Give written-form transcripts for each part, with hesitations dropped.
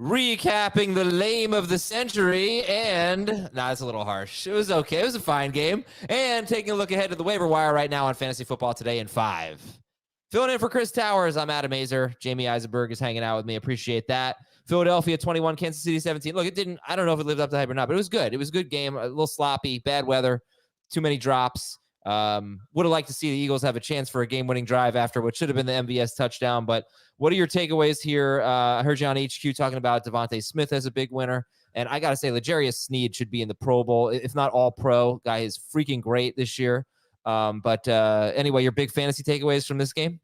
recapping the lame of the century, and it's a little harsh. It was okay. It was a fine game. And taking a look ahead to the waiver wire right now on Fantasy Football Today in 5. Filling in for Chris Towers, I'm Adam Aizer. Jamie Eisenberg is hanging out with me. Appreciate that. Philadelphia 21, Kansas City 17. Look, I don't know if it lived up to hype or not, but it was good. It was a good game. A little sloppy, bad weather, too many drops. Would have liked to see the Eagles have a chance for a game-winning drive after what should have been the MVS touchdown. But what are your takeaways here? I heard you on HQ talking about Devontae Smith as a big winner. And I got to say, L'Jarius Sneed should be in the Pro Bowl, if not all pro. Guy is freaking great this year. But anyway, your big fantasy takeaways from this game?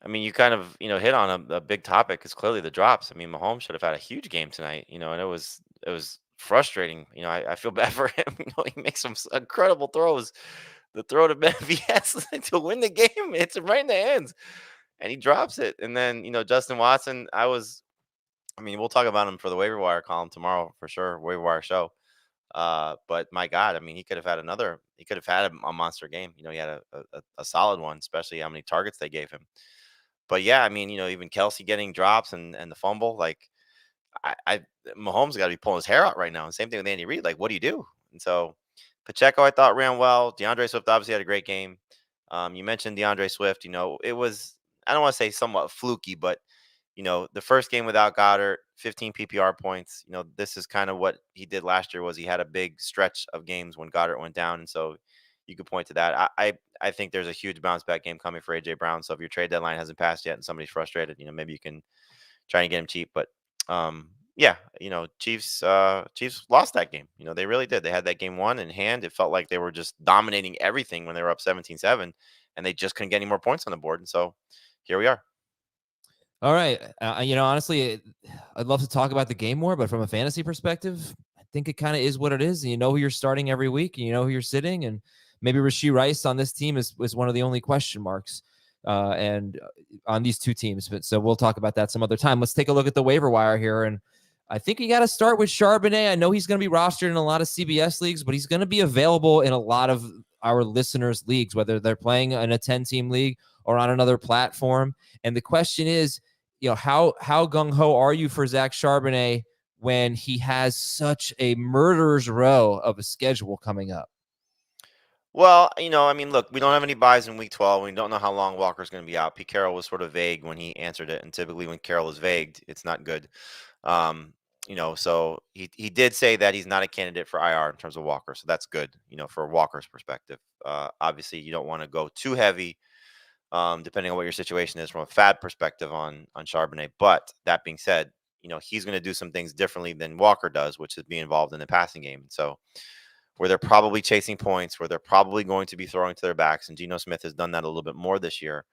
I mean, you kind of, hit on a big topic is clearly the drops. I mean, Mahomes should have had a huge game tonight, and it was frustrating. I feel bad for him. He makes some incredible throws. The throw to MVS to win the game, it's right in the hands, and he drops it. And then, Justin Watson, I mean, we'll talk about him for the waiver wire column tomorrow for sure, waiver wire show. But my God, I mean, he could have had a monster game. He had a solid one, especially how many targets they gave him. But yeah, I mean, even Kelsey getting drops and the fumble, like I Mahomes got to be pulling his hair out right now. And same thing with Andy Reid. Like, what do you do? And so Pacheco, I thought ran well. DeAndre Swift obviously had a great game. You mentioned DeAndre Swift. It was, I don't want to say somewhat fluky, but the first game without Goddard, 15 PPR points. This is kind of what he did last year. Was he had a big stretch of games when Goddard went down, and so you could point to that. I think there's a huge bounce back game coming for AJ Brown. So if your trade deadline hasn't passed yet and somebody's frustrated, maybe you can try and get him cheap. But yeah, Chiefs lost that game. They really did. They had that game won in hand. It felt like they were just dominating everything when they were up 17-7, and they just couldn't get any more points on the board. And so here we are. All right. Honestly, I'd love to talk about the game more, but from a fantasy perspective, I think it kind of is what it is. And you know who you're starting every week, and you know who you're sitting, and maybe Rashee Rice on this team is one of the only question marks, and on these two teams. But so we'll talk about that some other time. Let's take a look at the waiver wire here, and I think you got to start with Charbonnet. I know he's going to be rostered in a lot of CBS leagues, but he's going to be available in a lot of our listeners' leagues, whether they're playing in a 10-team league or on another platform. And the question is, how gung-ho are you for Zach Charbonnet when he has such a murderer's row of a schedule coming up? Well, I mean, look, we don't have any buys in week 12. We don't know how long Walker's going to be out. Pete Carroll was sort of vague when he answered it, and typically when Carroll is vague, it's not good. Um, so he did say that he's not a candidate for IR in terms of Walker, so that's good. For Walker's perspective, obviously you don't want to go too heavy, depending on what your situation is from a fab perspective on Charbonnet. But that being said, he's going to do some things differently than Walker does, which is be involved in the passing game. So where they're probably chasing points, where they're probably going to be throwing to their backs. And Geno Smith has done that a little bit more this year.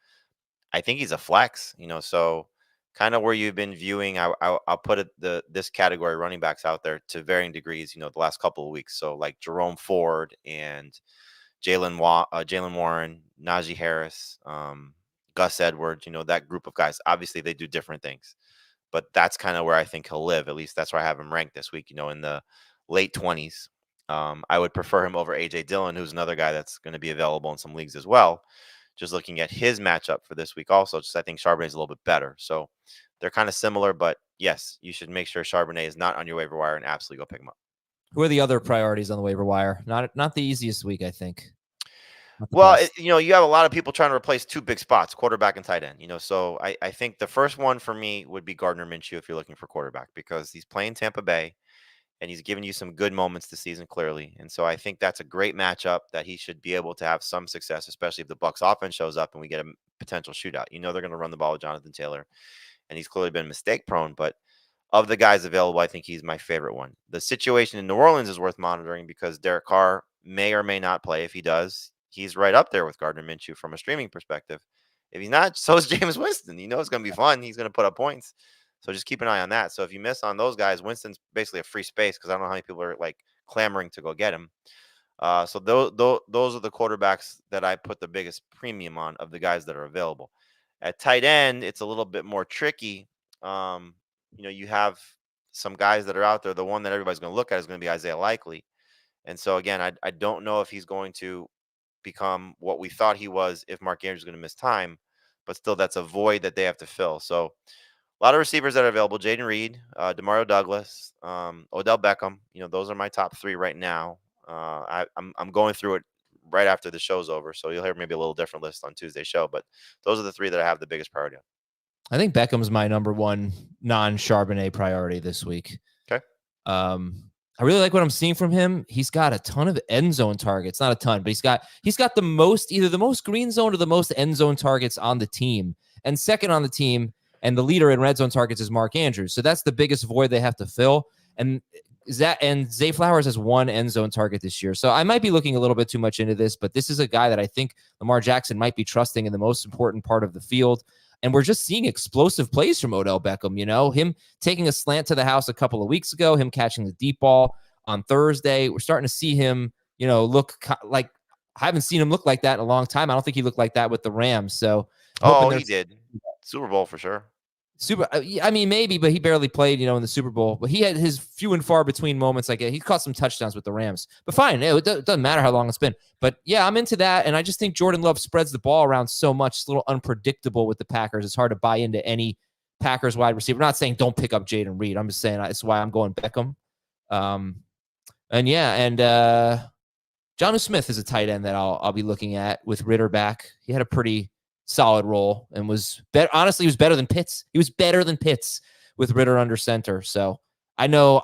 I think he's a flex, so kind of where you've been viewing, I'll put this category running backs out there to varying degrees, the last couple of weeks. So like Jerome Ford and Jalen Warren, Najee Harris, Gus Edwards, that group of guys. Obviously, they do different things, but that's kind of where I think he'll live. At least that's where I have him ranked this week, in the late 20s. I would prefer him over AJ Dillon, who's another guy that's going to be available in some leagues as well. Just looking at his matchup for this week, also, just I think Charbonnet is a little bit better. So they're kind of similar, but yes, you should make sure Charbonnet is not on your waiver wire and absolutely go pick him up. Who are the other priorities on the waiver wire? Not the easiest week, I think. Well, you have a lot of people trying to replace two big spots, quarterback and tight end. So I think the first one for me would be Gardner Minshew if you're looking for quarterback, because he's playing Tampa Bay and he's given you some good moments this season, clearly. And so I think that's a great matchup that he should be able to have some success, especially if the Bucs offense shows up and we get a potential shootout. They're going to run the ball with Jonathan Taylor, and he's clearly been mistake prone. But of the guys available, I think he's my favorite one. The situation in New Orleans is worth monitoring because Derek Carr may or may not play. If he does, he's right up there with Gardner Minshew from a streaming perspective. If he's not, so is James Winston. It's going to be fun. He's going to put up points. So just keep an eye on that. So if you miss on those guys, Winston's basically a free space because I don't know how many people are like clamoring to go get him. So those are the quarterbacks that I put the biggest premium on of the guys that are available. At tight end, it's a little bit more tricky. You have some guys that are out there. The one that everybody's going to look at is going to be Isaiah Likely. And so again, I don't know if he's going to become what we thought he was if Mark Andrews is going to miss time, but still that's a void that they have to fill. So A lot of receivers that are available: Jaden Reed, Demario Douglas, Odell Beckham. Those are my top 3 right now. I'm going through it right after the show's over, so you'll hear maybe a little different list on Tuesday's show. But those are the 3 that I have the biggest priority on. I think Beckham's my number 1 non-Charbonnet priority this week. Okay. I really like what I'm seeing from him. He's got a ton of end zone targets. Not a ton, but he's got the most, either the most green zone or the most end zone targets on the team. And second on the team, and the leader in red zone targets is Mark Andrews. So that's the biggest void they have to fill. And Zay Flowers has 1 end zone target this year. So I might be looking a little bit too much into this, but this is a guy that I think Lamar Jackson might be trusting in the most important part of the field. And we're just seeing explosive plays from Odell Beckham. Him taking a slant to the house a couple of weeks ago, him catching the deep ball on Thursday. We're starting to see him, look like, I haven't seen him look like that in a long time. I don't think he looked like that with the Rams. So he did. Super Bowl for sure. Maybe, but he barely played, in the Super Bowl. But he had his few and far between moments. Like, he caught some touchdowns with the Rams. But fine, it doesn't matter how long it's been. But yeah, I'm into that, and I just think Jordan Love spreads the ball around so much. It's a little unpredictable with the Packers. It's hard to buy into any Packers wide receiver. I'm not saying don't pick up Jaden Reed. I'm just saying that's why I'm going Beckham. Jonnu Smith is a tight end that I'll be looking at with Ritter back. He had a pretty solid role and was better. Honestly, he was better than Pitts. He was better than Pitts with Ritter under center. So I know,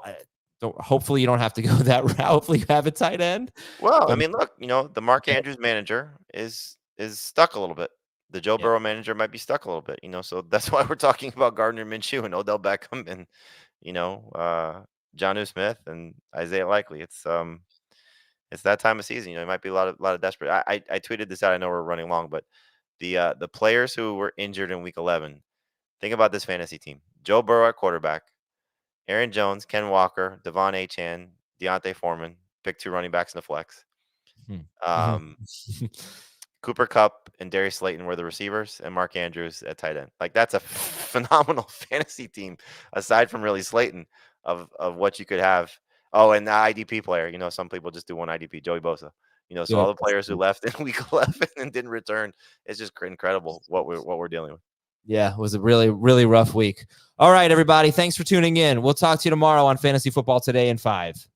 hopefully you don't have to go that route. Hopefully you have a tight end. Well, I mean, look, the Mark Andrews manager is stuck a little bit. The Joe Burrow manager might be stuck a little bit, so that's why we're talking about Gardner Minshew and Odell Beckham and, Jonnu Smith and Isaiah Likely. It's that time of season. It might be a lot of desperate. I tweeted this out. I know we're running long, but the players who were injured in week 11, think about this fantasy team: Joe Burrow at quarterback, Aaron Jones, Ken Walker, Devon Achane, Deontay Foreman, pick 2 running backs in the flex. Cooper Kupp and Darius Slayton were the receivers, and Mark Andrews at tight end. Like, that's a phenomenal fantasy team, aside from really Slayton, of what you could have. Oh, and the IDP player. Some people just do one IDP, Joey Bosa. So all the players who left in week 11 and didn't return, it's just incredible what we're dealing with. Yeah, it was a really, really rough week. All right, everybody. Thanks for tuning in. We'll talk to you tomorrow on Fantasy Football Today in 5.